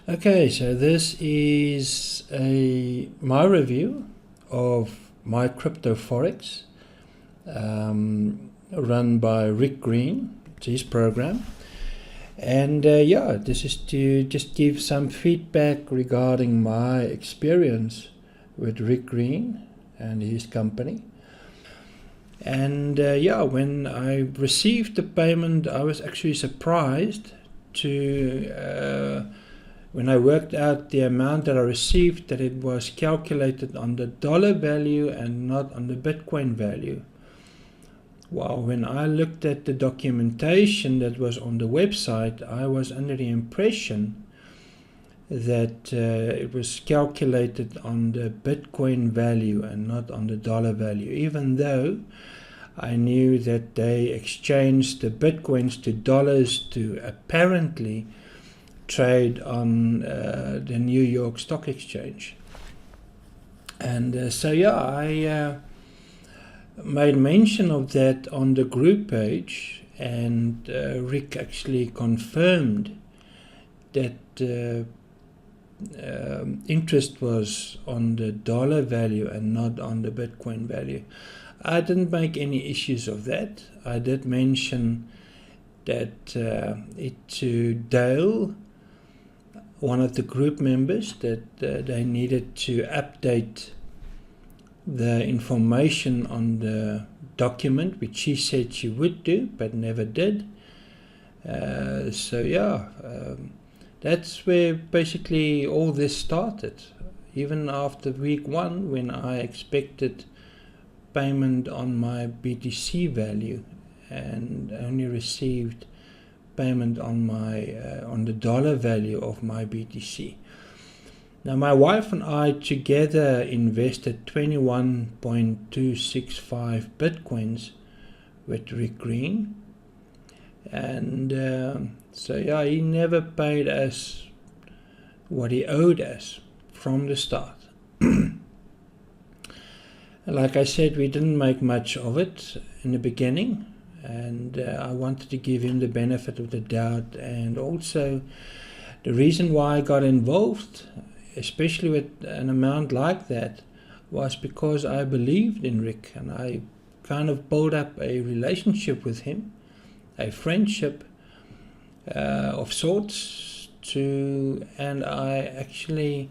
Okay, so this is my review of My Crypto Forex, run by Rick Green. It's his program. And yeah, this is to just give some feedback regarding my experience with Rick Green and his company. And yeah, when I received the payment, I was actually surprised to when I worked out the amount that I received, that it was calculated on the dollar value and not on the Bitcoin value. Well, when I looked at the documentation that was on the website, I was under the impression that it was calculated on the Bitcoin value and not on the dollar value, even though I knew that they exchanged the Bitcoins to dollars to apparently trade on the New York Stock Exchange. And so yeah, I made mention of that on the group page, and Rick actually confirmed that interest was on the dollar value and not on the Bitcoin value. I didn't make any issues of that. I did mention that it to Dale, one of the group members, that they needed to update the information on the document, which she said she would do but never did. So yeah, that's where basically all this started. Even after week 1, when I expected payment on my BTC value and only received payment on my on the dollar value of my BTC. Now my wife and I together invested 21.265 Bitcoins with Rick Green, and so yeah, he never paid us what he owed us from the start. Like I said, we didn't make much of it in the beginning, and I wanted to give him the benefit of the doubt. And also the reason why I got involved, especially with an amount like that, was because I believed in Rick, and I kind of built up a relationship with him, a friendship of sorts, and I actually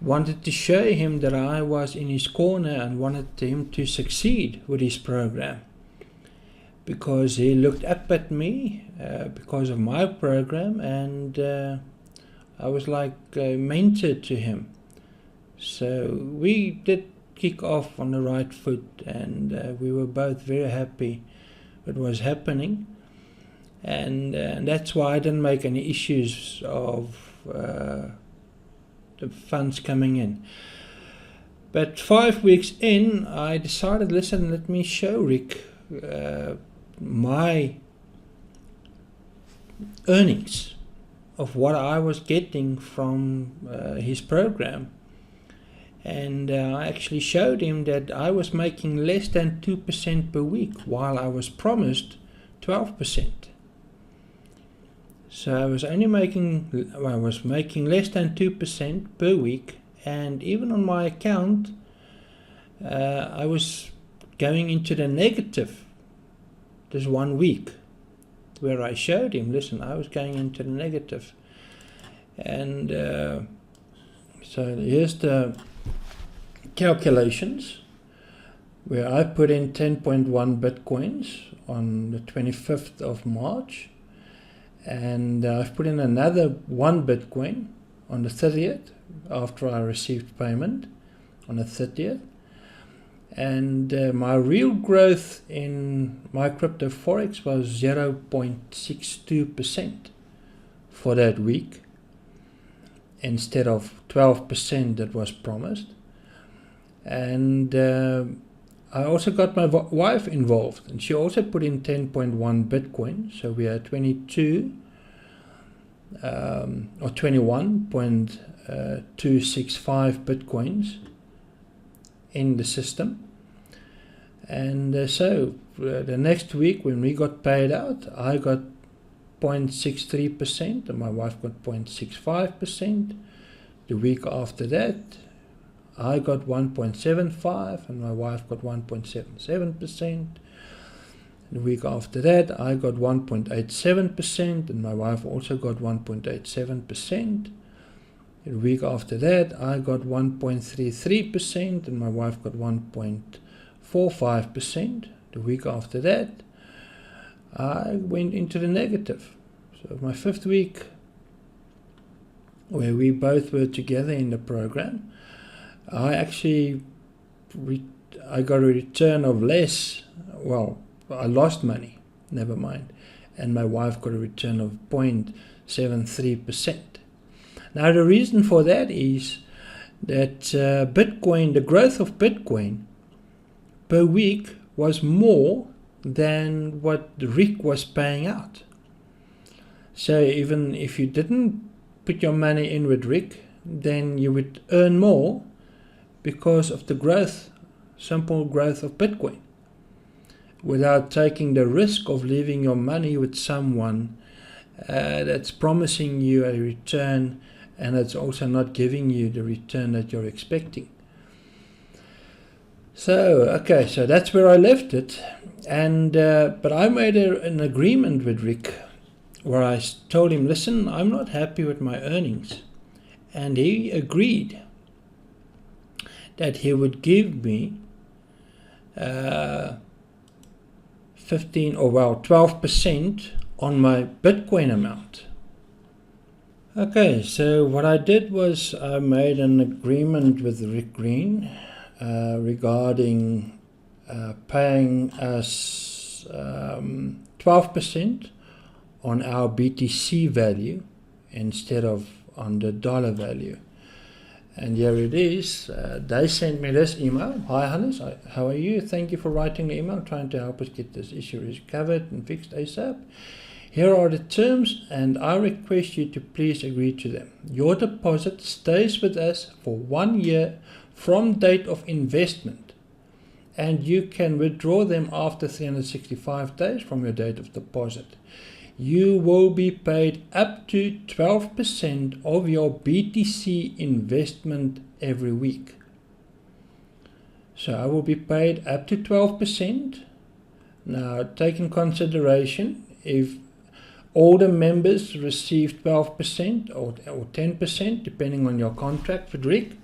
wanted to show him that I was in his corner and wanted him to succeed with his program, because he looked up at me because of my program, and I was like a mentor to him. So we did kick off on the right foot, and we were both very happy with what was happening, and that's why I didn't make any issues of the funds coming in. But 5 weeks in, I decided, listen, let me show Rick my earnings of what I was getting from his program. And I actually showed him that I was making less than 2% per week, while I was promised 12%. So I was making less than 2% per week, and even on my account, I was going into the negative this 1 week, where I showed him, listen, I was going into the negative. And so here's the calculations, where I put in 10.1 Bitcoins on the 25th of March. And I've put in another 1 Bitcoin on the 30th, after I received payment on the 30th. And my real growth in my crypto forex was 0.62% for that week, instead of 12% that was promised. And I also got my wife involved, and she also put in 10.1 Bitcoin. So we had 22 or 21.265 Bitcoins in the system. And so the next week, when we got paid out, I got 0.63% and my wife got 0.65%. The week after that, I got 1.75 and my wife got 1.77%. The week after that, I got 1.87% and my wife also got 1.87%. The week after that, I got 1.33% and my wife got 1.45%. The week after that, I went into the negative. So my 5th week, where we both were together in the program, I actually I got a return of less. Well, I lost money, never mind, and my wife got a return of 0.73%. Now the reason for that is that Bitcoin, the growth of Bitcoin per week was more than what Rick was paying out. So even if you didn't put your money in with Rick, then you would earn more because of the growth, simple growth of Bitcoin, without taking the risk of leaving your money with someone that's promising you a return and it's also not giving you the return that you're expecting. So, okay, so that's where I left it. And but I made an agreement with Rick where I told him, listen, I'm not happy with my earnings. And he agreed that he would give me 12% on my Bitcoin amount. Okay, so what I did was I made an agreement with Rick Green regarding paying us 12% on our BTC value instead of on the dollar value. And here it is. They sent me this email. Hi Hannes, how are you? Thank you for writing the email, trying to help us get this issue recovered and fixed ASAP. Here are the terms and I request you to please agree to them. Your deposit stays with us for 1 year from date of investment, and you can withdraw them after 365 days from your date of deposit. You will be paid up to 12% of your BTC investment every week. So I will be paid up to 12%. Now, take in consideration, if all the members receive 12% or 10%, depending on your contract with Rick,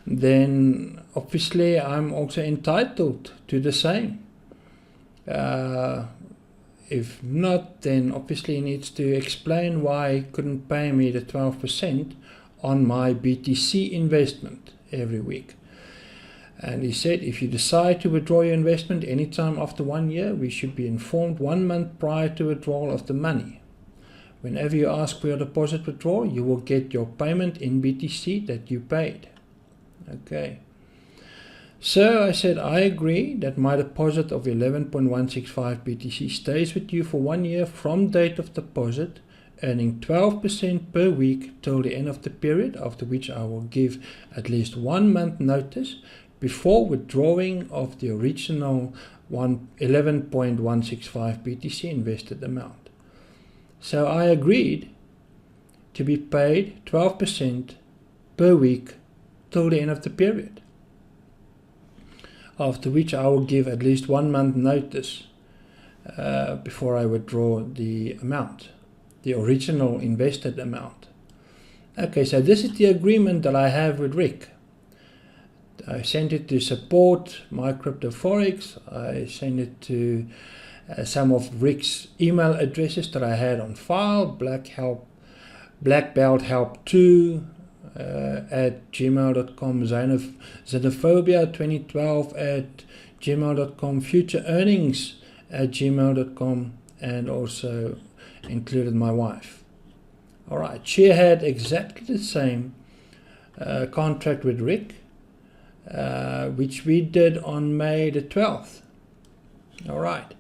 then obviously I'm also entitled to the same. If not, then obviously he needs to explain why he couldn't pay me the 12% on my BTC investment every week. And he said, if you decide to withdraw your investment anytime after 1 year, we should be informed 1 month prior to withdrawal of the money. Whenever you ask for your deposit withdrawal, you will get your payment in BTC that you paid. Okay. So I said, I agree that my deposit of 11.165 BTC stays with you for 1 year from date of deposit, earning 12% per week till the end of the period, after which I will give at least 1 month notice before withdrawing of the original 11.165 BTC invested amount. So I agreed to be paid 12% per week till the end of the period, after which I will give at least 1 month notice before I withdraw the amount, the original invested amount. Okay, so this is the agreement that I have with Rick. I sent it to support MyCryptoForex. I sent it to some of Rick's email addresses that I had on file, blackbelthelp2 at gmail.com, xenophobia2012 at gmail.com, futureearnings at gmail.com, and also included my wife. Alright, she had exactly the same contract with Rick, which we did on May the 12th. Alright,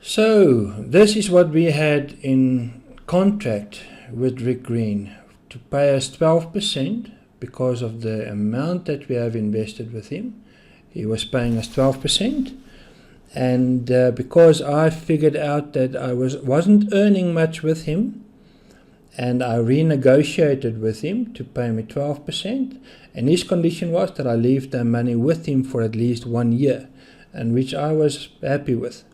so this is what we had in contract with Rick Green, to pay us 12% because of the amount that we have invested with him. He was paying us 12%, And because I figured out that I wasn't earning much with him, and I renegotiated with him to pay me 12%, and his condition was that I leave the money with him for at least 1 year, and which I was happy with.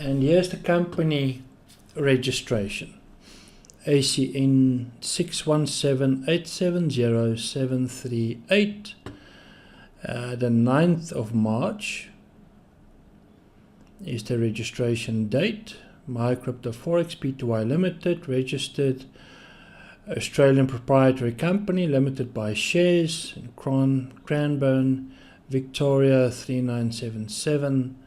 And here's the company registration. ACN 617870738. The 9th of March is the registration date. MyCryptoForex Pty Limited, registered Australian proprietary company, limited by shares in Cranbourne, Victoria 3977,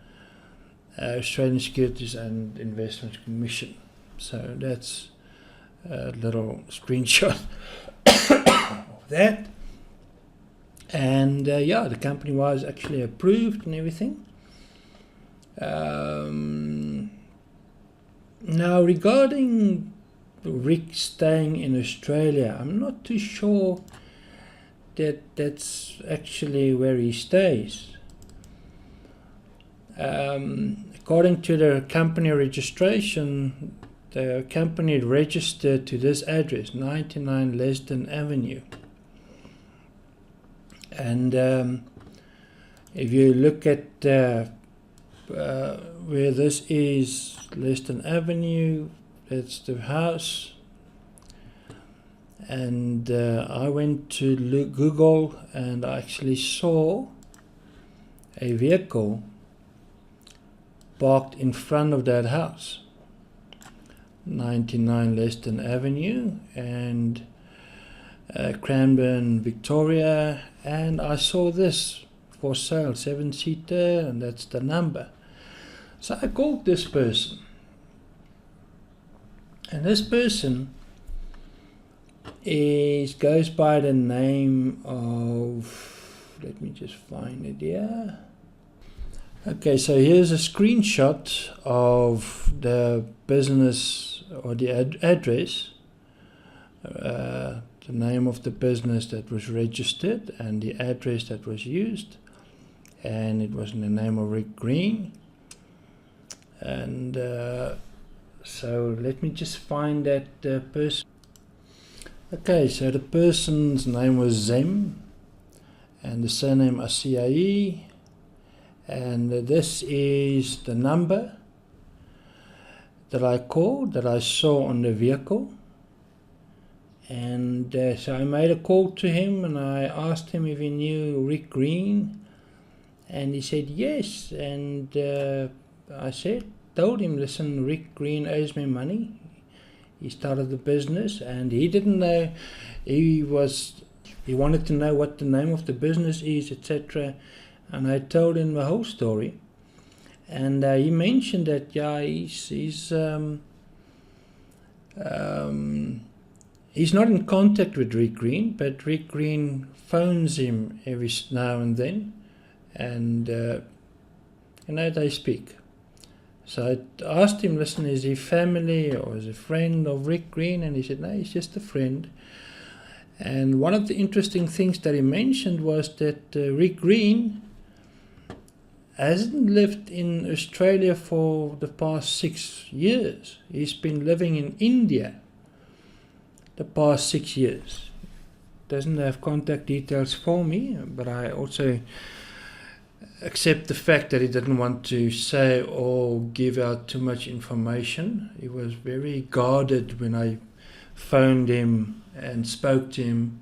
Australian Securities and Investments Commission. So that's a little screenshot of that. And yeah, the company was actually approved and everything. Now, regarding Rick staying in Australia, I'm not too sure that that's actually where he stays. According to the company registration, the company registered to this address, 99 Lesden Avenue. And if you look at where this is, Lesden Avenue, that's the house. And I went to Google and I actually saw a vehicle parked in front of that house, 99 Lesden Avenue, and Cranbourne, Victoria, and I saw this for sale, 7-seater, and that's the number. So I called this person, and this person goes by the name of, let me just find it here. Okay, so here's a screenshot of the business or the address, the name of the business that was registered and the address that was used, and it was in the name of Rick Green. And so let me just find that person. Okay, so the person's name was Zem and the surname Asiai, and this is the number that I called, that I saw on the vehicle. And so I made a call to him and I asked him if he knew Rick Green, and he said yes. And I told him, listen, Rick Green owes me money. He started the business and he didn't know, he wanted to know what the name of the business is, etc. And I told him the whole story. And he mentioned that, yeah, he's not in contact with Rick Green, but Rick Green phones him every now and then, and they speak. So I asked him, listen, is he family or is he a friend of Rick Green? And he said, no, he's just a friend. And one of the interesting things that he mentioned was that Rick Green hasn't lived in Australia for the past 6 years. He's been living in India the past 6 years. Doesn't have contact details for me, but I also accept the fact that he didn't want to say or give out too much information. He was very guarded when I phoned him and spoke to him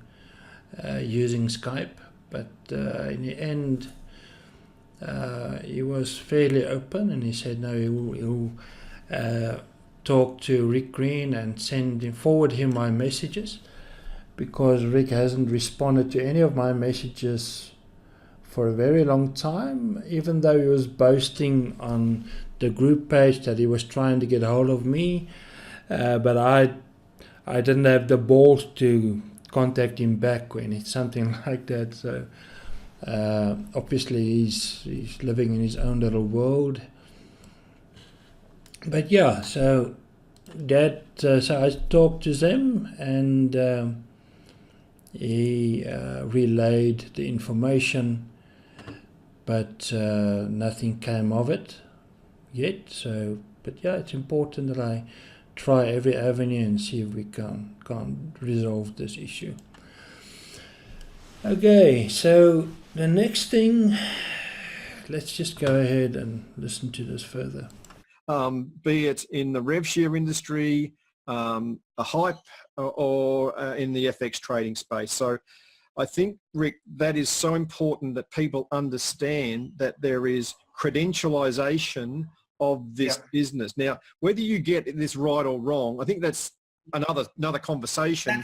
using Skype, but in the end he was fairly open, and he said no, he'll talk to Rick Green and forward him my messages, because Rick hasn't responded to any of my messages for a very long time, even though he was boasting on the group page that he was trying to get hold of me, but I didn't have the balls to contact him back when it's something like that. So obviously he's living in his own little world. But yeah, so that so I talked to them, and he relayed the information, but nothing came of it yet. So, but yeah, it's important that I try every avenue and see if we can resolve this issue. Okay, so the next thing, let's just go ahead and listen to this further. be it in the rev share industry, a hype, or in the FX trading space. So I think, Rick, that is so important that people understand that there is credentialization of this business. Now, whether you get this right or wrong, I think that's another conversation.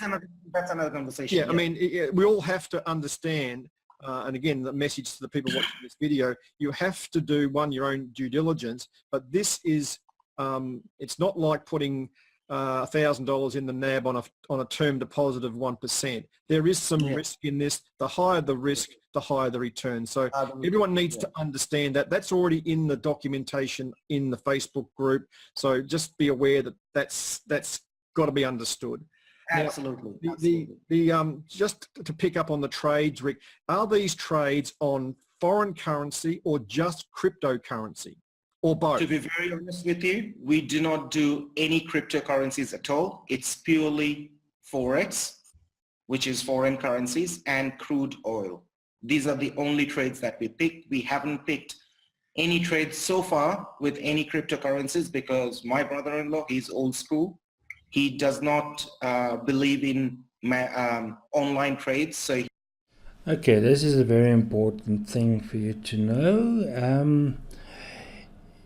That's another conversation. Yeah, I mean, we all have to understand, and again, the message to the people watching this video, you have to do, your own due diligence, but this is, it's not like putting $1,000 in the NAB on a term deposit of 1%. There is some risk in this. The higher the risk, the higher the return. So everyone needs to understand that. That's already in the documentation in the Facebook group. So just be aware that that's got to be understood. Absolutely. Now, just to pick up on the trades, Rick, are these trades on foreign currency or just cryptocurrency? Or both? To be very honest with you, we do not do any cryptocurrencies at all. It's purely Forex, which is foreign currencies, and crude oil. These are the only trades that we pick. We haven't picked any trades so far with any cryptocurrencies because my brother-in-law, he's old school. He does not believe in online trades. So Okay, this is a very important thing for you to know.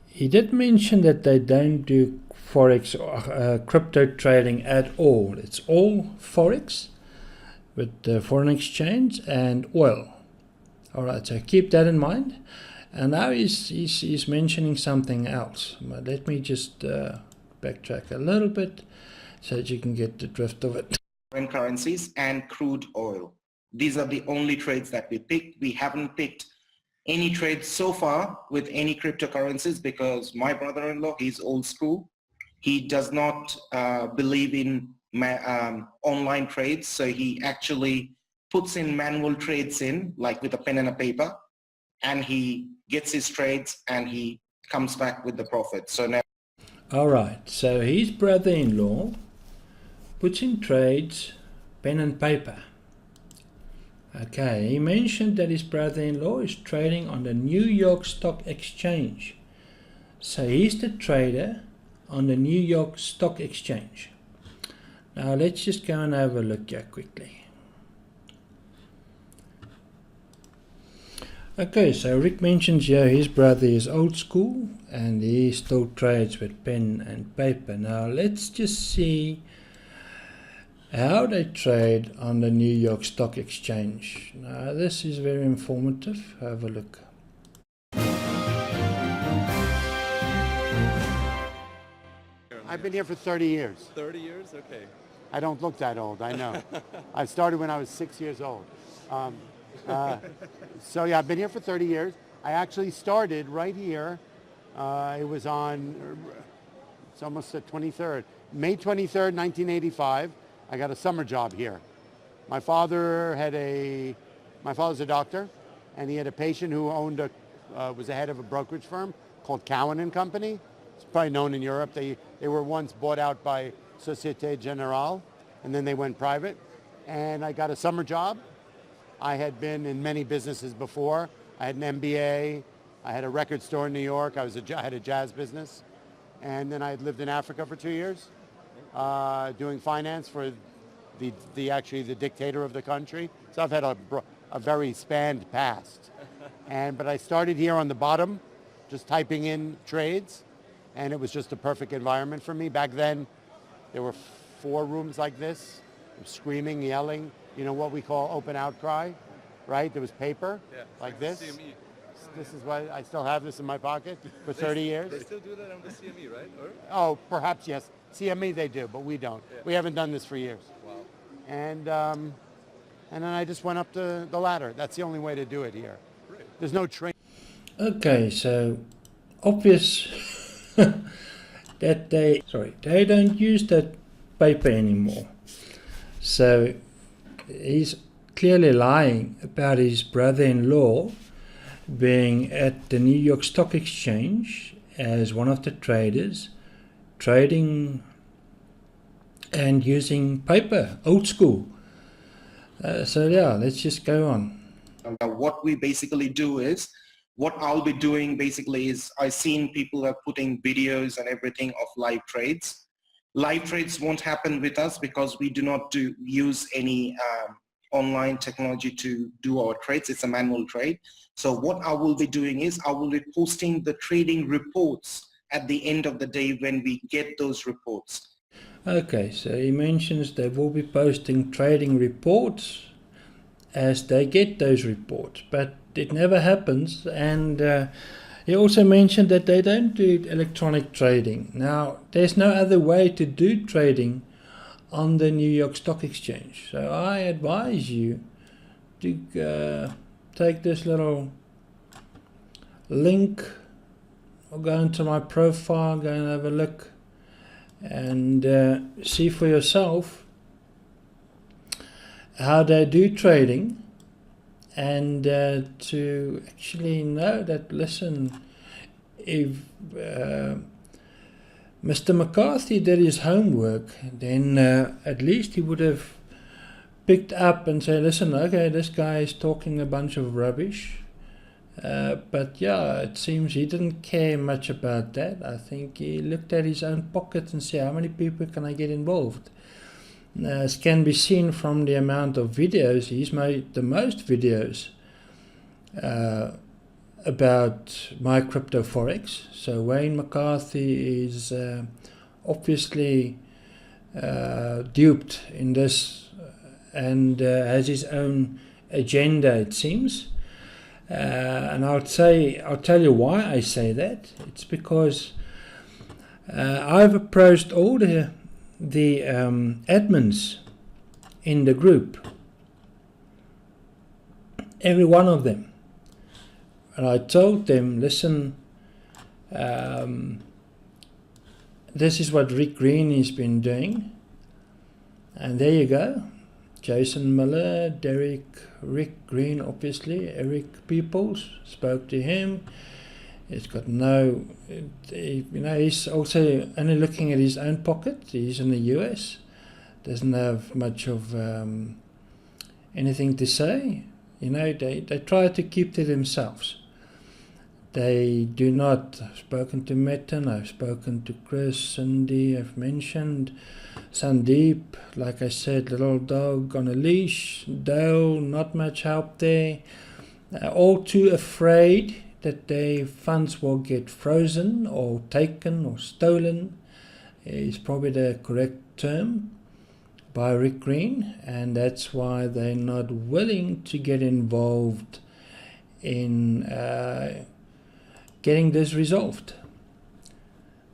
He did mention that they don't do Forex or crypto trading at all. It's all Forex with foreign exchange and oil. All right, so keep that in mind. And now he's mentioning something else. But let me just backtrack a little bit so that you can get the drift of it. Foreign currencies and crude oil. These are the only trades that we picked. We haven't picked any trades so far with any cryptocurrencies because my brother-in-law, he's old school. He does not believe in online trades. So he actually puts in manual trades in, like with a pen and a paper, and he gets his trades and he comes back with the profit. So now. All right, so his brother-in-law puts in trades, pen and paper. Okay, he mentioned that his brother-in-law is trading on the New York Stock Exchange. So he's the trader on the New York Stock Exchange. Now let's just go and have a look here quickly. Okay, so Rick mentions here his brother is old school and he still trades with pen and paper. Now let's just see how they trade on the New York Stock Exchange. Now this is very informative. Have a look. I've been here for 30 years. 30 years? Okay. I don't look that old, I know. I started when I was 6 years old. So yeah, I've been here for 30 years. I actually started right here. It was on, it's almost the 23rd. May 23rd, 1985. I got a summer job here. My father's a doctor, and he had a patient who owned was the head of a brokerage firm called Cowan and Company. It's probably known in Europe. They were once bought out by Societe Generale, and then they went private. And I got a summer job. I had been in many businesses before. I had an MBA. I had a record store in New York. I had a jazz business. And then I had lived in Africa for 2 years. Doing finance for the dictator of the country. So I've had a very spanned past. But I started here on the bottom, just typing in trades, and it was just a perfect environment for me. Back then, there were 4 rooms like this, screaming, yelling, you know, what we call open outcry, right? There was paper, like this. CME. This is why I still have this in my pocket for 30 years. They still do that on the CME, right? Or? Oh, perhaps, yes. CME they do, but we don't. Yeah. We haven't done this for years. Wow. And then I just went up the ladder. That's the only way to do it here. Great. There's no train. Okay, so obvious that they don't use that paper anymore. So he's clearly lying about his brother-in-law being at the New York Stock Exchange as one of the traders, trading and using paper, old school. So yeah, let's just go on. What we basically do is what I'll be doing basically is I've seen people are putting videos and everything of live trades. Live trades won't happen with us because we do not use any online technology to do our trades. It's a manual trade. So what I will be doing is I will be posting the trading reports at the end of the day when we get those reports. Okay, so he mentions they will be posting trading reports as they get those reports, but it never happens. And he also mentioned that they don't do electronic trading. Now, there's no other way to do trading on the New York Stock Exchange. So I advise you to take this little link or go into my profile, go and have a look and see for yourself how they do trading, and to actually know that, listen, if Mr. McCarthy did his homework, then at least he would have picked up and said, listen, okay, this guy is talking a bunch of rubbish. But yeah, it seems he didn't care much about that. I think he looked at his own pocket and said, how many people can I get involved? As can be seen from the amount of videos, he's made the most videos about MyCryptoForex. So Wayne McCarthy is obviously duped in this and has his own agenda, it seems. And I'll tell you why I say that. It's because I've approached all the admins in the group, every one of them, and I told them, listen, this is what Rick Green has been doing, and there you go. Jason Miller, Derek, Rick Green, obviously, Eric Peoples, spoke to him. He's got no, he's also only looking at his own pocket. He's in the US, doesn't have much of anything to say. They try to keep to themselves. They do not. I've spoken to Metin, I've spoken to Chris, Cindy, I've mentioned Sandeep, like I said, little dog on a leash, Dale, not much help there. All too afraid that their funds will get frozen or taken or stolen, is probably the correct term, by Rick Green, and that's why they're not willing to get involved in getting this resolved.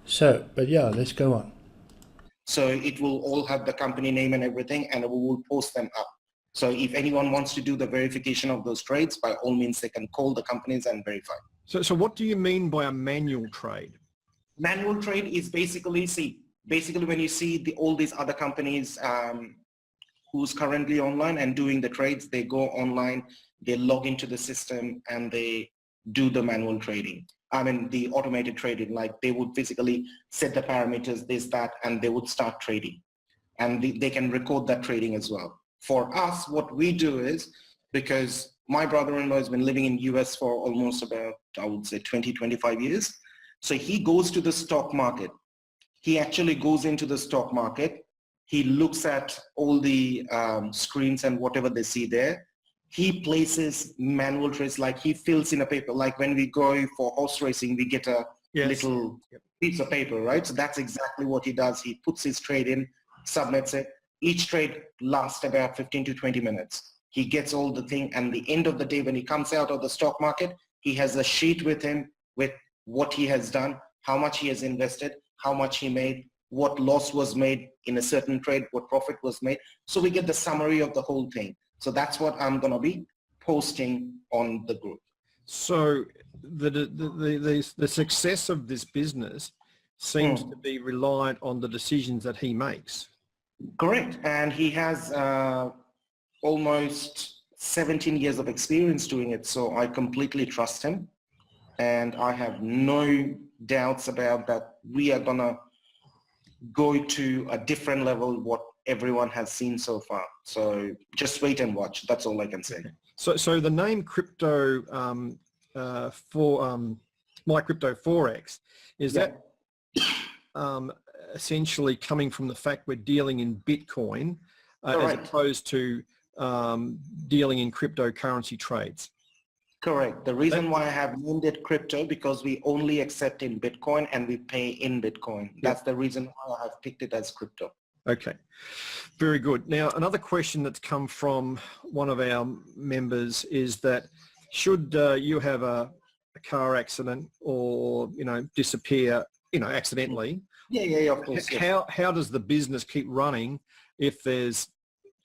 So, but yeah, let's go on. So it will all have the company name and everything, and we will post them up. So if anyone wants to do the verification of those trades, by all means, they can call the companies and verify. So what do you mean by a manual trade? Manual trade is basically, when you see all these other companies who's currently online and doing the trades, they go online, they log into the system, and they do the manual trading. I mean, the automated trading, like they would physically set the parameters, this, that, and they would start trading. And they can record that trading as well. For us, what we do is, because my brother-in-law has been living in US for almost about, I would say, 20, 25 years. So he goes to the stock market. He actually goes into the stock market. He looks at all the screens and whatever they see there. He places manual trades, like he fills in a paper. Like when we go for horse racing, we get a little piece of paper, right? So that's exactly what he does. He puts his trade in, submits it. Each trade lasts about 15 to 20 minutes. He gets all the thing, and the end of the day, when he comes out of the stock market, he has a sheet with him with what he has done, how much he has invested, how much he made, what loss was made in a certain trade, what profit was made. So we get the summary of the whole thing. So that's what I'm going to be posting on the group. So the success of this business seems to be reliant on the decisions that he makes. Correct. And he has almost 17 years of experience doing it. So I completely trust him. And I have no doubts about that. We are going to go to a different level, what everyone has seen so far. So just wait and watch. That's all I can say. So the name crypto for MyCryptoForex, is that essentially coming from the fact we're dealing in Bitcoin as opposed to dealing in cryptocurrency trades? Correct. The reason why I have named it crypto, because we only accept in Bitcoin and we pay in Bitcoin. That's the reason why I have picked it as crypto. Okay, very good. Now, another question that's come from one of our members is that should you have a car accident or, disappear, accidentally, Of course. how does the business keep running if there's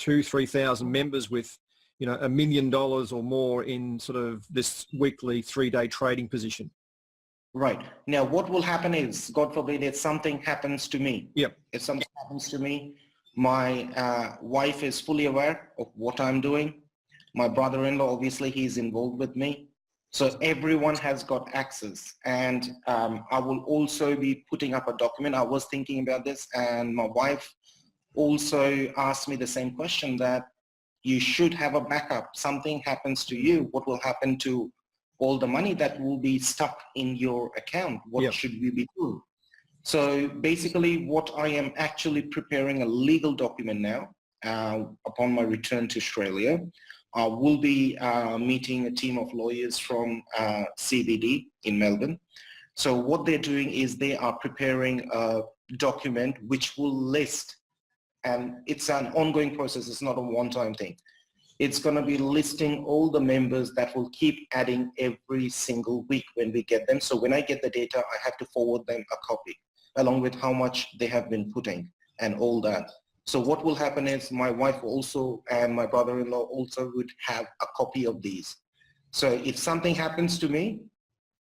2,000-3,000 members with, $1 million or more in sort of this weekly 3-day trading position? Right. Now, what will happen is, God forbid, if something happens to me. Yep. If something happens to me, my wife is fully aware of what I'm doing. My brother-in-law, obviously, he's involved with me. So everyone has got access. And I will also be putting up a document. I was thinking about this, and my wife also asked me the same question, that you should have a backup. Something happens to you, what will happen to all the money that will be stuck in your account? What should we be doing? So basically what I am actually preparing a legal document now upon my return to Australia. I will be meeting a team of lawyers from CBD in Melbourne. So what they're doing is they are preparing a document which will list, and it's an ongoing process, it's not a one-time thing. It's going to be listing all the members that will keep adding every single week when we get them. So when I get the data, I have to forward them a copy along with how much they have been putting and all that. So what will happen is my wife also and my brother-in-law also would have a copy of these. So if something happens to me,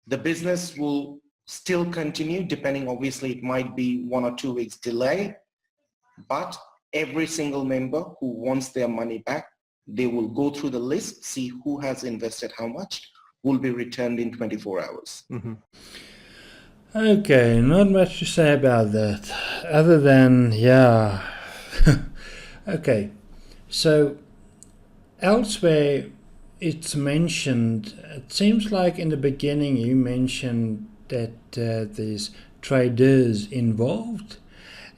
the business will still continue, depending, obviously it might be 1 or 2 weeks delay, but every single member who wants their money back, they will go through the list, see who has invested how much, will be returned in 24 hours. Mm-hmm. Okay, not much to say about that, other than, okay, so elsewhere it's mentioned, it seems like in the beginning you mentioned that there's traders involved,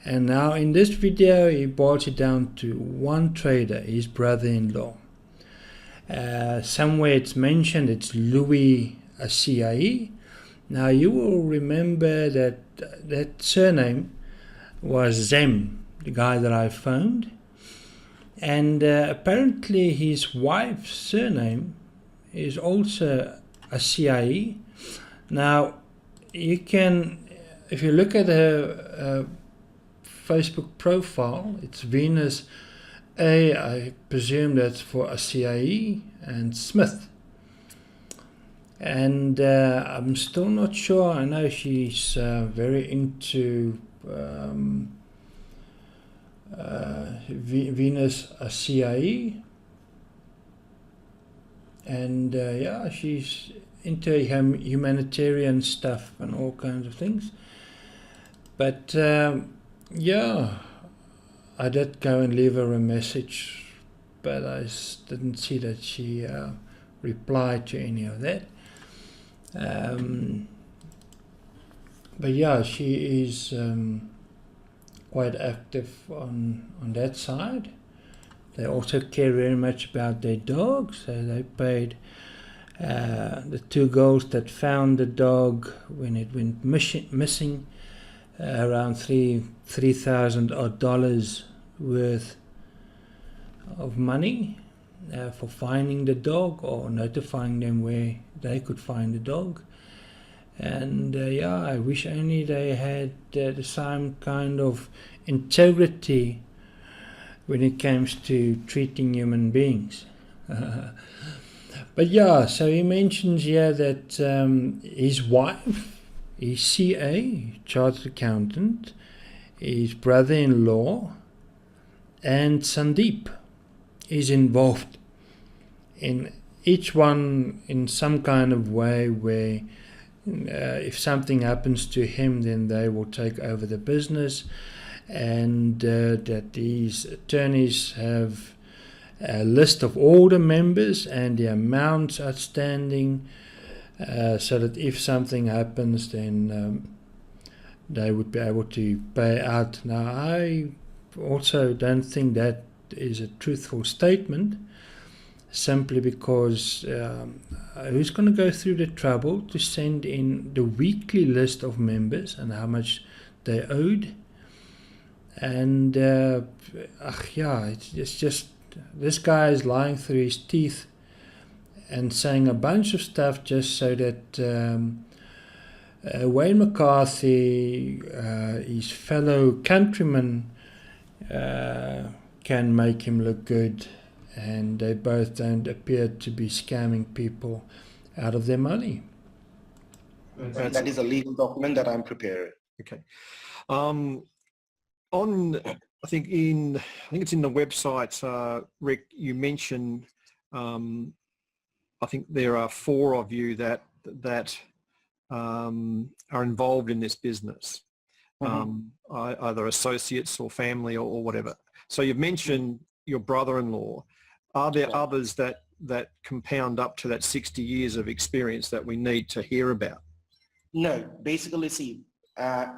and now in this video he boils it down to one trader, his brother-in-law. Somewhere it's mentioned it's Louis, a CIE. Now you will remember that that surname was Zem, the guy that I phoned, and apparently his wife's surname is also a CIE. Now you can, if you look at her Facebook profile, it's Venus A, I presume that's for a CIE, and Smith. And I'm still not sure. I know she's very into Venus a CIE, and she's into humanitarian stuff and all kinds of things. But I did go and leave her a message, but I didn't see that she replied to any of that. But yeah, she is quite active on that side. They also care very much about their dogs, so they paid the 2 girls that found the dog when it went missing around $3,000 odd worth of money for finding the dog, or notifying them where they could find the dog. And I wish only they had the same kind of integrity when it comes to treating human beings. But so he mentions here that his wife, his CA, chartered accountant, his brother-in-law, and Sandeep is involved in each one in some kind of way, where if something happens to him, then they will take over the business, and that these attorneys have a list of all the members and the amounts outstanding so that if something happens, then they would be able to pay out. Now, I also don't think that is a truthful statement, simply because who's going to go through the trouble to send in the weekly list of members and how much they owed? And yeah, it's just, this guy is lying through his teeth and saying a bunch of stuff just so that Wayne McCarthy, his fellow countrymen, can make him look good, and they both don't appear to be scamming people out of their money. That is a legal document that I'm preparing. Okay. I think it's in the website, Rick, you mentioned, I think there are 4 of you that are involved in this business, either associates or family or whatever. So you've mentioned your brother-in-law. Are there others that compound up to that 60 years of experience that we need to hear about? No, basically, see,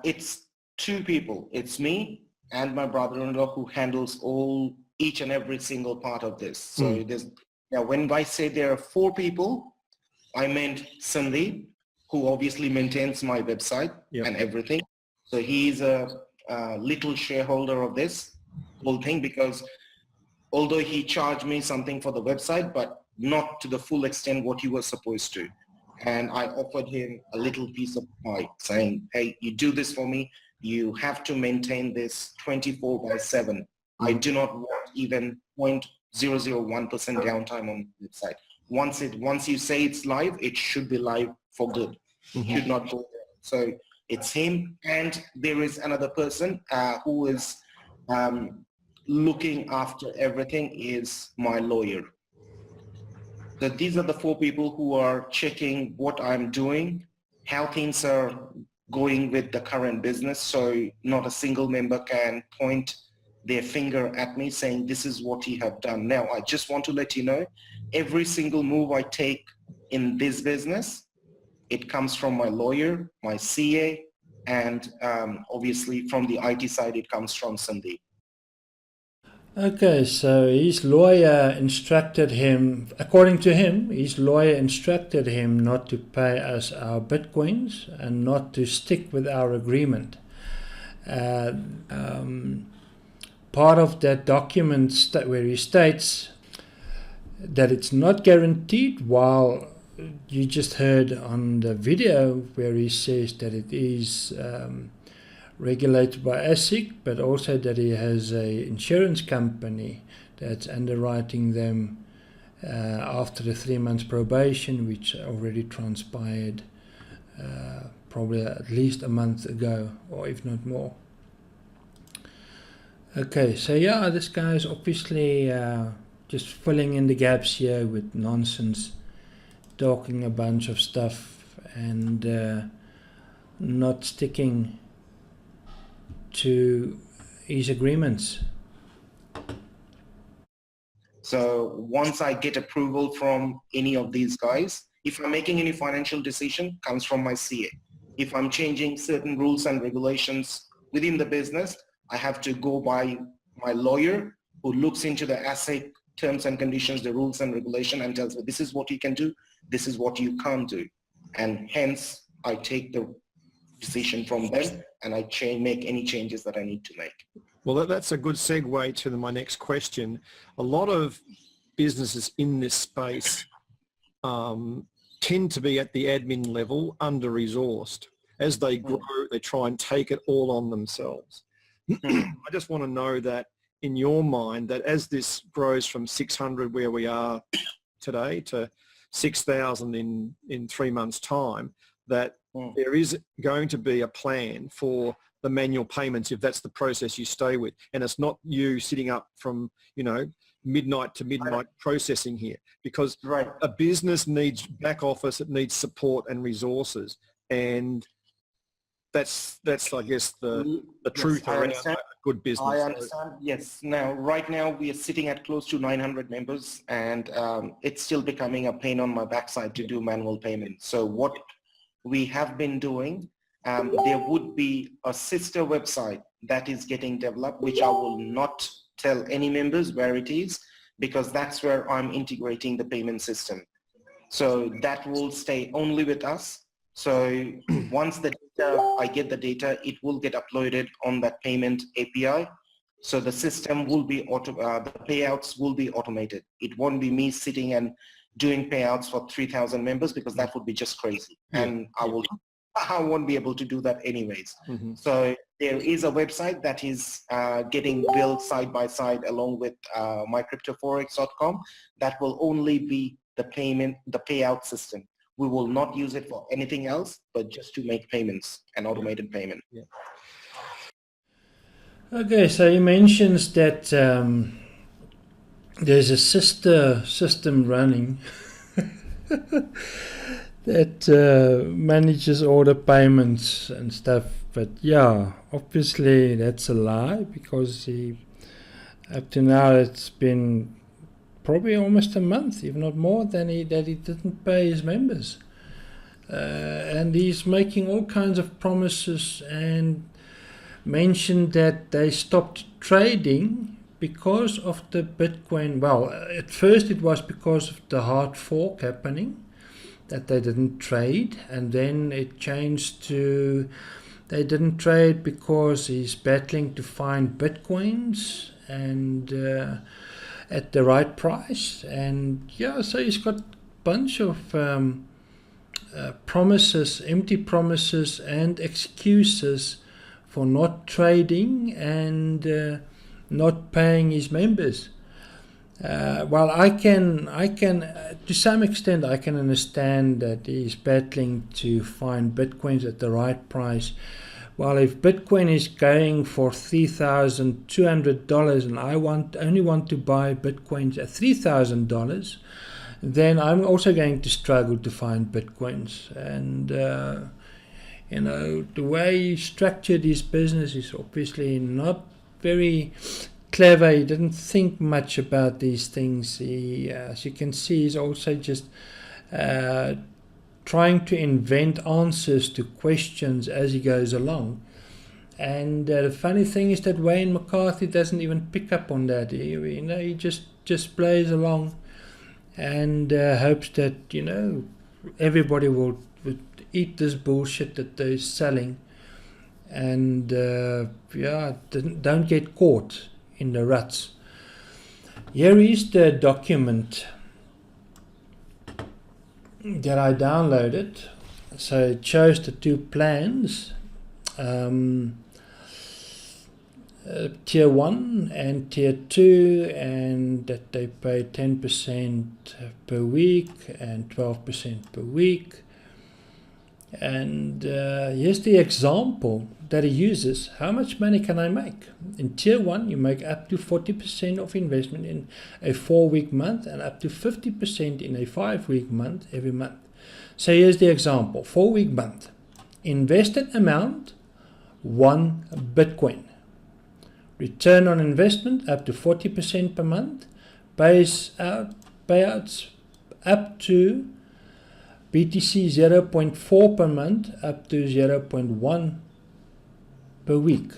it's 2 people. It's me and my brother-in-law who handles each and every single part of this. So now when I say there are 4 people, I meant Sandeep, who obviously maintains my website and everything. So he's a little shareholder of this whole thing, because although he charged me something for the website, but not to the full extent what he was supposed to. And I offered him a little piece of pie, saying, hey, you do this for me, you have to maintain this 24/7. I do not want even 0.001% downtime on the website. Once you say it's live, it should be live for good. Should not go there. So it's him, and there is another person who is looking after everything, is my lawyer. So these are the 4 people who are checking what I'm doing, how things are going with the current business, so not a single member can point their finger at me saying this is what you have done. Now, I just want to let you know, every single move I take in this business, it comes from my lawyer, my CA, and obviously from the IT side, it comes from Sandeep. Okay, so his lawyer instructed him, according to him, his lawyer instructed him not to pay us our Bitcoins and not to stick with our agreement. Part of that document where he states that it's not guaranteed, while you just heard on the video where he says that it is regulated by ASIC, but also that he has a insurance company that's underwriting them after the 3 months probation, which already transpired probably at least a month ago, or if not more. Okay, so yeah, this guy is obviously just filling in the gaps here with nonsense, talking a bunch of stuff and not sticking to his agreements. So once I get approval from any of these guys, if I'm making any financial decision, comes from my CA. If I'm changing certain rules and regulations within the business, I have to go by my lawyer, who looks into the ASIC terms and conditions, the rules and regulation, and tells me this is what you can do, this is what you can't do. And hence I take the decision from them, and I make any changes that I need to make. Well, that's a good segue to my next question. A lot of businesses in this space tend to be at the admin level under-resourced. As they grow, they try and take it all on themselves. I just want to know that in your mind, that as this grows from 600 where we are today to 6,000 in 3 months' time, that there is going to be a plan for the manual payments if that's the process you stay with. And it's not you sitting up from, midnight to midnight processing here, because a business needs back office, it needs support and resources. And that's I guess the Yes, truth I around understand. a good business. I So, understand. Yes. Now, right now, we are sitting at close to 900 members, and it's still becoming a pain on my backside to do manual payments. So what we have been doing, there would be a sister website that is getting developed, which I will not tell any members where it is, because that's where I'm integrating the payment system. So that will stay only with us. So once the data, I get the data, it will get uploaded on that payment API. So the system will be the payouts will be automated. It won't be me sitting and doing payouts for 3,000 members, because that would be just crazy. Yeah. And I won't be able to do that anyways. Mm-hmm. So there is a website that is getting built side by side along with MyCryptoForex.com that will only be the payout system. We will not use it for anything else, but just to make payments and automated payment. Yeah. Okay, so he mentions that there's a sister system running that manages all the payments and stuff. But yeah, obviously that's a lie, because up to now it's been probably almost a month, if not more, that he didn't pay his members. And he's making all kinds of promises, and mentioned that they stopped trading because of the Bitcoin. Well, at first it was because of the hard fork happening that they didn't trade, and then it changed to they didn't trade because he's battling to find Bitcoins and at the right price. And yeah, so he's got a bunch of promises, empty promises and excuses for not trading and not paying his members. Well, I can to some extent I can understand that he's battling to find Bitcoins at the right price. Well, if Bitcoin is going for $3,200 and I only want to buy Bitcoins at $3,000, then I'm also going to struggle to find Bitcoins. And you know, the way he structured his business is obviously not very clever. He didn't think much about these things. He, as you can see, he's also just trying to invent answers to questions as he goes along. And the funny thing is that Wayne McCarthy doesn't even pick up on that. He just plays along and hopes that, you know, everybody will eat this bullshit that they're selling, and yeah, don't get caught in the ruts. Here is the document that I downloaded. So it shows the two plans, tier 1 and tier 2, and that they pay 10% per week and 12% per week. And here's the example that he uses. How much money can I make? In tier 1, you make up to 40% of investment in a 4-week month and up to 50% in a 5-week month every month. So here's the example. 4-week month. Invested amount, 1 Bitcoin. Return on investment up to 40% per month. Payouts up to BTC 0.4 per month up to 0.1 per week.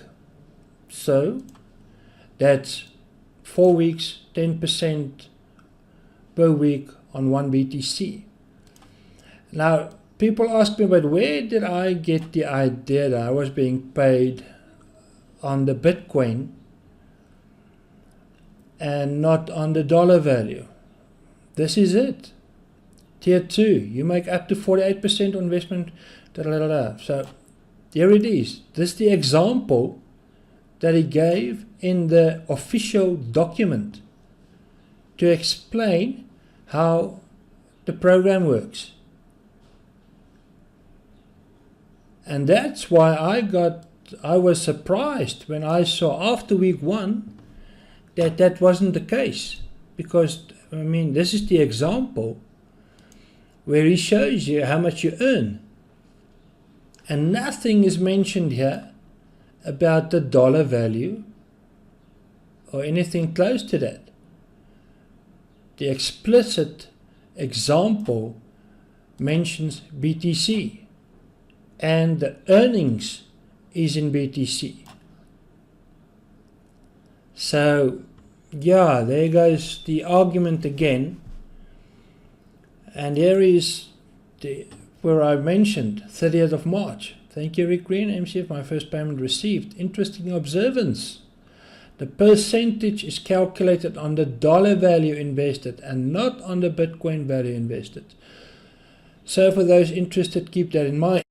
So that's 4 weeks, 10% per week on 1 BTC. Now, people ask me, but where did I get the idea that I was being paid on the Bitcoin and not on the dollar value? This is it. Tier 2, you make up to 48% on investment. So here it is. This is the example that he gave in the official document to explain how the program works. And that's why I was surprised when I saw after week 1 that wasn't the case. Because, I mean, this is the example where he shows you how much you earn And nothing is mentioned here about the dollar value or anything close to that. The explicit example mentions BTC and the earnings is in BTC. So yeah, there goes the argument again. And here is where I mentioned 30th of March. Thank you, Rick Green, MCF, my first payment received. Interesting observance. The percentage is calculated on the dollar value invested and not on the Bitcoin value invested. So for those interested, keep that in mind.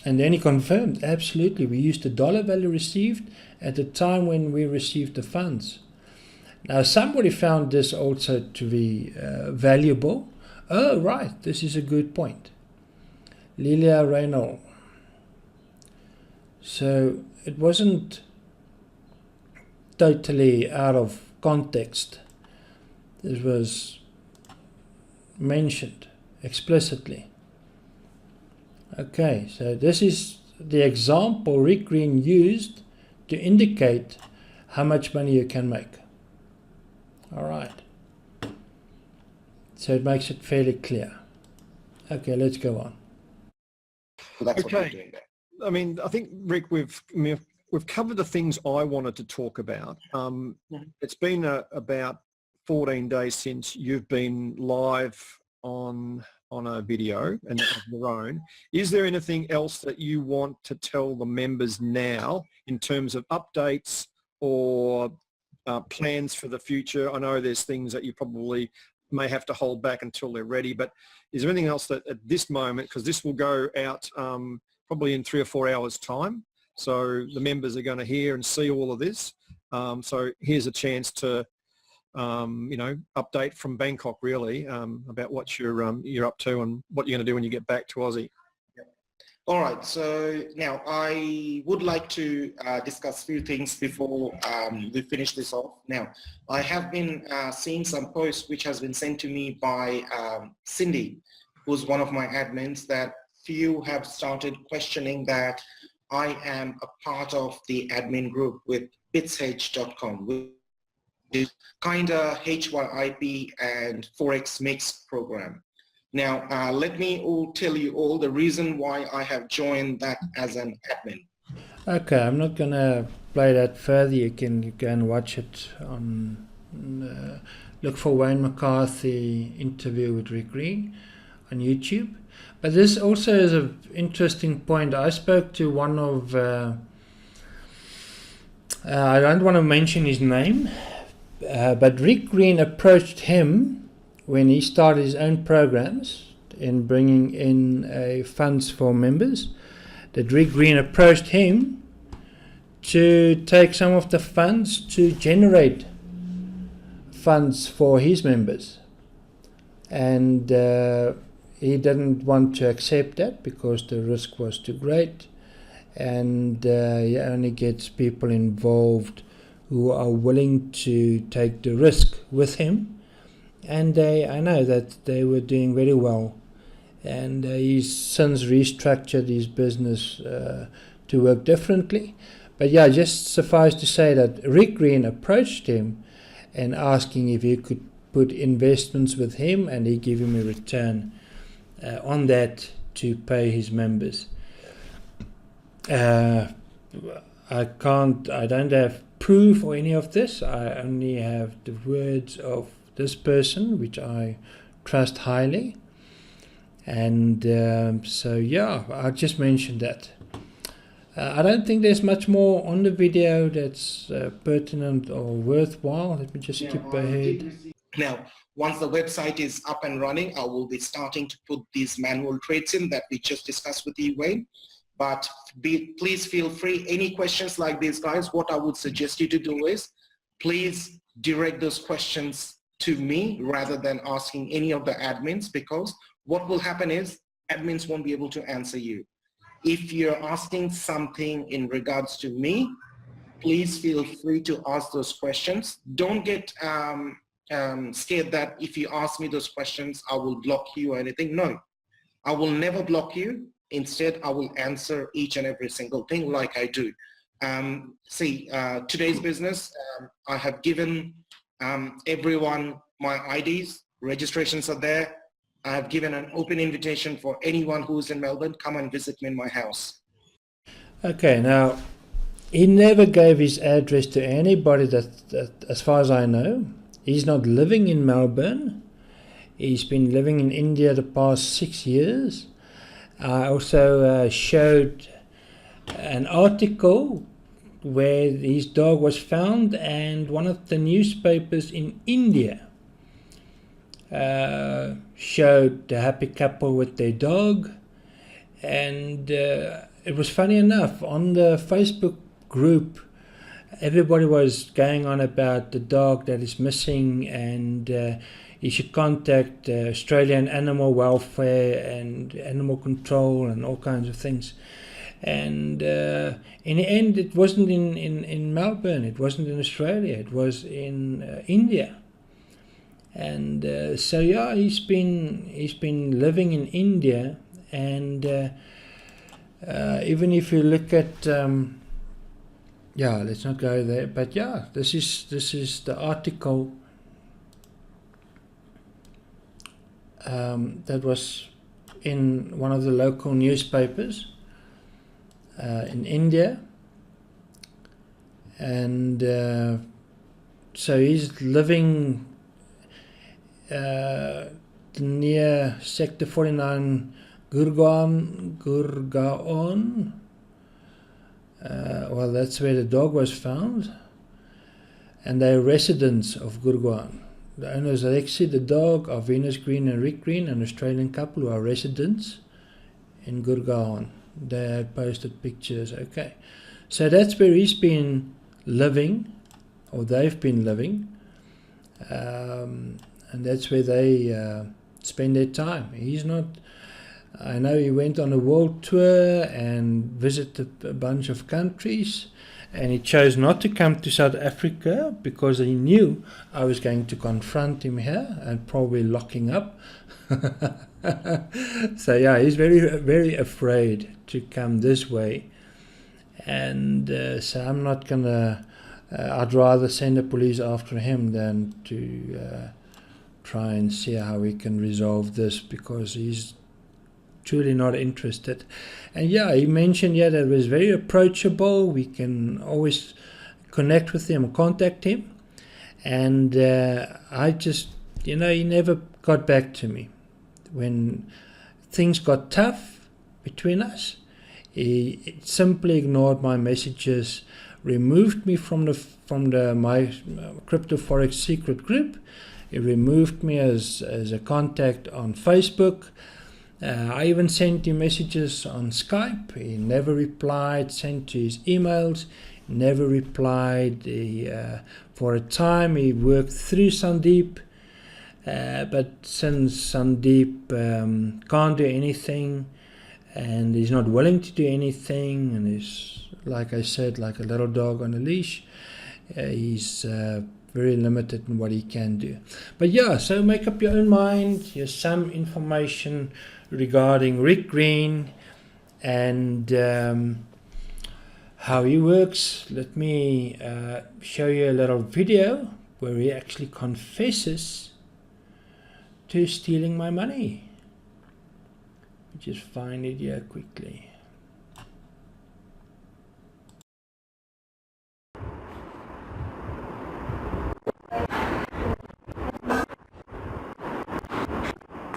And then he confirmed, absolutely, we used the dollar value received at the time when we received the funds. Now somebody found this also to be valuable. Oh right, this is a good point. Lilia Reynolds. So it wasn't totally out of context. This was mentioned explicitly. Okay, so this is the example Rick Green used to indicate how much money you can make. All right. So it makes it fairly clear. Okay, let's go on. So that's what we're Okay. doing there. I mean, I think, Rick, we've covered the things I wanted to talk about. It's been about 14 days since you've been live on a video and of your own. Is there anything else that you want to tell the members now in terms of updates or plans for the future? I know there's things that you probably may have to hold back until they're ready, but is there anything else that at this moment, because this will go out probably in 3 or 4 hours time, so the members are going to hear and see all of this. So here's a chance to update from Bangkok really about what you're up to and what you're going to do when you get back to Aussie. All right, so now I would like to discuss a few things before we finish this off. Now, I have been seeing some posts which has been sent to me by Cindy, who's one of my admins, that few have started questioning that I am a part of the admin group with bitsH.com, which is kind of HYIP and Forex mix program. Now, let me tell you all the reason why I have joined that as an admin. Okay, I'm not going to play that further. You can go and watch it on, look for Wayne McCarthy interview with Rick Green on YouTube. But this also is an interesting point. I spoke to one of, I don't want to mention his name, but Rick Green approached him when he started his own programs in bringing in funds for members, that Rick Green approached him to take some of the funds to generate funds for his members. And he didn't want to accept that because the risk was too great, and he only gets people involved who are willing to take the risk with him. And I know that they were doing very well, and he's since restructured his business to work differently. But yeah, just suffice to say that Rick Green approached him and asking if he could put investments with him, and he gave him a return on that to pay his members. I don't have proof or any of this. I only have the words of this person, which I trust highly. And so yeah, I just mentioned that. I don't think there's much more on the video that's pertinent or worthwhile. Let me just skip ahead. Now, once the website is up and running, I will be starting to put these manual trades in that we just discussed with you, Wayne. But please feel free. Any questions like these, guys, what I would suggest you to do is please direct those questions to me rather than asking any of the admins, because what will happen is admins won't be able to answer you. If you're asking something in regards to me, please feel free to ask those questions. Don't get scared that if you ask me those questions, I will block you or anything. No, I will never block you. Instead, I will answer each and every single thing like I do. Today's business, I have given everyone my IDs, registrations are there. I have given an open invitation for anyone who's in Melbourne, come and visit me in my house. Okay, now, he never gave his address to anybody that, as far as I know. He's not living in Melbourne. He's been living in India the past 6 years. I also showed an article where his dog was found, and one of the newspapers in India showed the happy couple with their dog. And it was funny enough, on the Facebook group, everybody was going on about the dog that is missing, and you should contact Australian Animal Welfare and Animal Control and all kinds of things. And in the end, it wasn't in Melbourne, it wasn't in Australia, it was in India. And so yeah, he's been living in India, and even if you look at yeah, let's not go there, but yeah, this is the article that was in one of the local newspapers in India. And so he's living near Sector 49 Gurgaon. Well, that's where the dog was found, and they're residents of Gurgaon. The owners of the dog are Venus Green and Rick Green, an Australian couple who are residents in Gurgaon. They had posted pictures. Okay, so that's where he's been living, or they've been living, and that's where they spend their time. He's not. I know he went on a world tour and visited a bunch of countries, and he chose not to come to South Africa because he knew I was going to confront him here and probably lock him up. So yeah, he's very, very afraid to come this way, and so I'm not gonna. I'd rather send the police after him than to try and see how we can resolve this, because he's truly not interested. And yeah, he mentioned that it was very approachable. We can always connect with him or contact him. And I just, he never got back to me. When things got tough between us, he simply ignored my messages, removed me from the My Crypto Forex secret group. He removed me as a contact on Facebook. I even sent him messages on Skype. He never replied. Sent to his emails, never replied. For a time he worked through Sandeep, but since Sandeep can't do anything, and he's not willing to do anything, and he's, like I said, like a little dog on a leash, he's very limited in what he can do. But yeah, so make up your own mind. Here's some information regarding Rick Green and how he works. Let me show you a little video where he actually confesses to stealing my money. Just find it here quickly.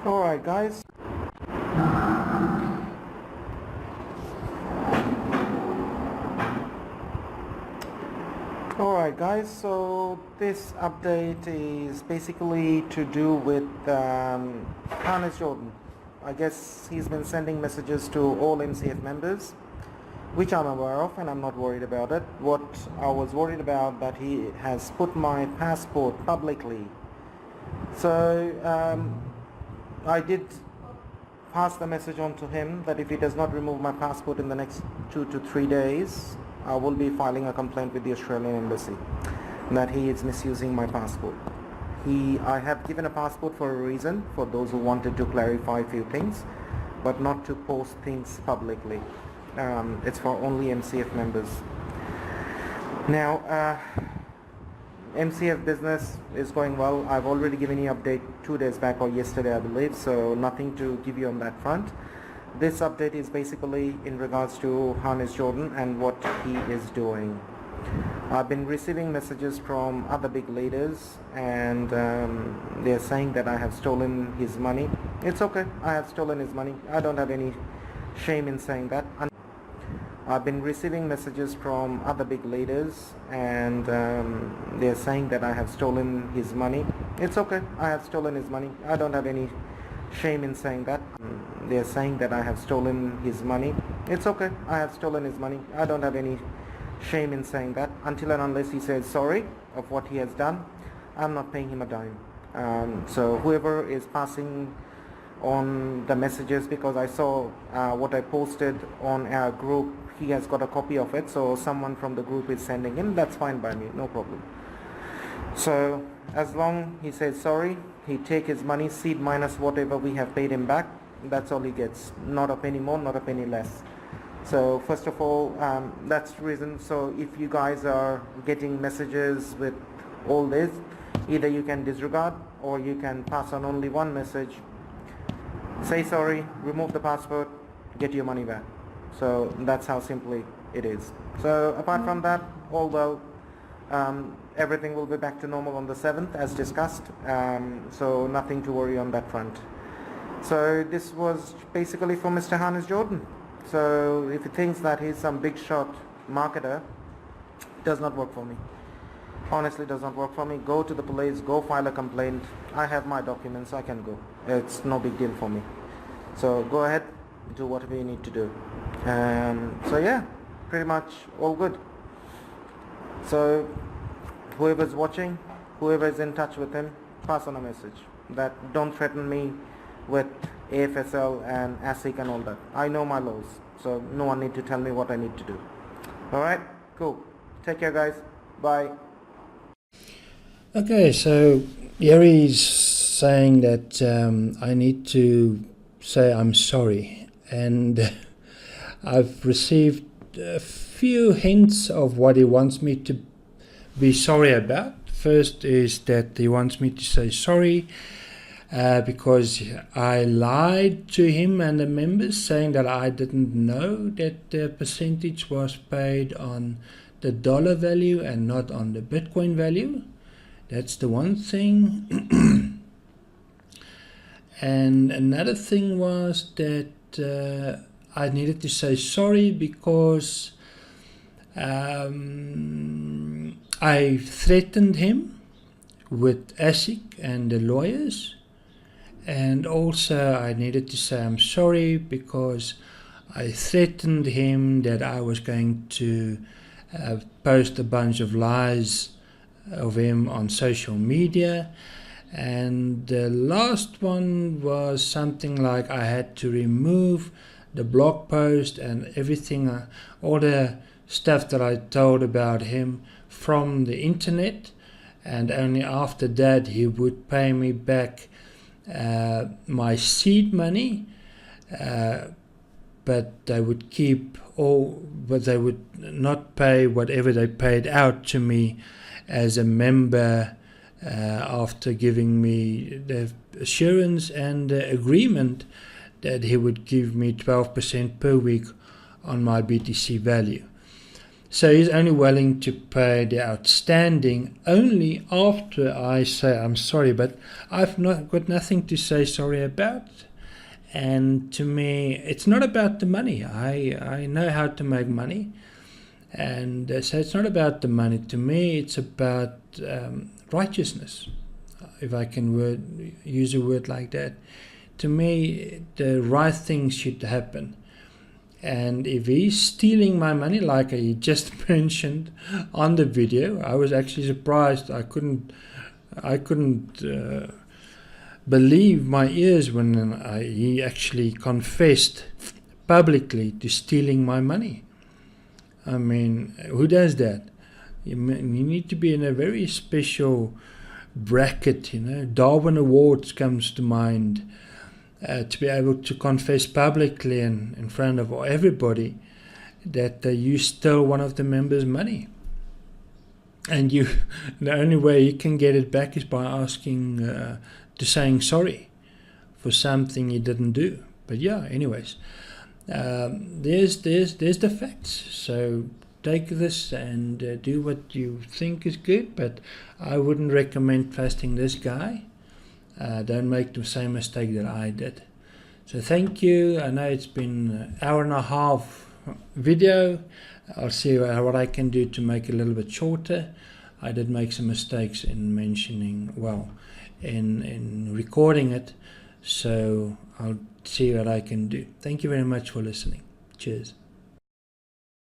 Alright guys, so this update is basically to do with Harness Jordan. I guess he's been sending messages to all MCF members, which I'm aware of, and I'm not worried about it. What I was worried about, that he has put my passport publicly. So I did pass the message on to him that if he does not remove my passport in the next 2 to 3 days, I will be filing a complaint with the Australian Embassy that he is misusing my passport. I have given a passport for a reason, for those who wanted to clarify a few things. but not to post things publicly. It's for only MCF members. Now, MCF business is going well. I've already given you update 2 days back or yesterday, I believe, so nothing to give you on that front. This update is basically in regards to Harness Jordan and what he is doing. I've been receiving messages from other big leaders, and they're saying that I have stolen his money. It's okay, I have stolen his money. I don't have any shame in saying that. I've been receiving messages from other big leaders, and they're saying that I have stolen his money. It's okay, I have stolen his money. I don't have any shame in saying that. They're saying that I have stolen his money. It's okay, I have stolen his money. I don't have any shame in saying that. Until and unless he says sorry of what he has done, I'm not paying him a dime. So whoever is passing on the messages, because I saw what I posted on our group, he has got a copy of it, so someone from the group is sending him. That's fine by me, no problem. So as long he says sorry, he take his money, seed minus whatever we have paid him back. That's all he gets, not a penny more, not a penny less. So first of all, that's the reason. So if you guys are getting messages with all this, either you can disregard or you can pass on only one message: say sorry, remove the password, get your money back. So that's how simply it is. So apart from that, all well. Everything will be back to normal on the 7th as discussed, so nothing to worry on that front. So this was basically for Mr. Harness Jordan. So if he thinks that he's some big shot marketer, it does not work for me. Honestly, does not work for me. Go to the police, go file a complaint. I have my documents, I can go. It's no big deal for me. So go ahead, do whatever you need to do. So yeah, pretty much all good. So whoever's watching, whoever's in touch with him, pass on a message that don't threaten me with AFSL and ASIC and all that. I know my laws, so no one need to tell me what I need to do. Alright, cool. Take care guys. Bye. Okay, so Yeri's saying that I need to say I'm sorry, and I've received a few hints of what he wants me to be sorry about. First is that he wants me to say sorry because I lied to him and the members, saying that I didn't know that the percentage was paid on the dollar value and not on the Bitcoin value. That's the one thing. And another thing was that I needed to say sorry because I threatened him with ASIC and the lawyers, and also I needed to say I'm sorry because I threatened him that I was going to post a bunch of lies of him on social media. And the last one was something like I had to remove the blog post and everything, all the stuff that I told about him from the internet, and only after that he would pay me back my seed money, but they would keep all, but they would not pay whatever they paid out to me as a member after giving me the assurance and the agreement that he would give me 12% per week on my BTC value. So he's only willing to pay the outstanding only after I say I'm sorry, but I've got nothing to say sorry about. And to me, it's not about the money. I know how to make money, and so it's not about the money. To me, it's about righteousness, if I can use a word like that. To me, the right thing should happen. And if he's stealing my money, like he just mentioned on the video, I was actually surprised. I couldn't believe my ears when he actually confessed publicly to stealing my money. I mean, who does that? You need to be in a very special bracket, you know. Darwin Awards comes to mind. to be able to confess publicly and in front of everybody that you stole one of the members' money. And the only way you can get it back is by asking, to saying sorry for something you didn't do. But yeah, anyways, there's the facts. So take this and do what you think is good, but I wouldn't recommend trusting this guy. Don't make the same mistake that I did. So thank you. I know it's been an hour and a half video. I'll see what I can do to make it a little bit shorter. I did make some mistakes in mentioning, well, in recording it, so I'll see what I can do. Thank you very much for listening. Cheers.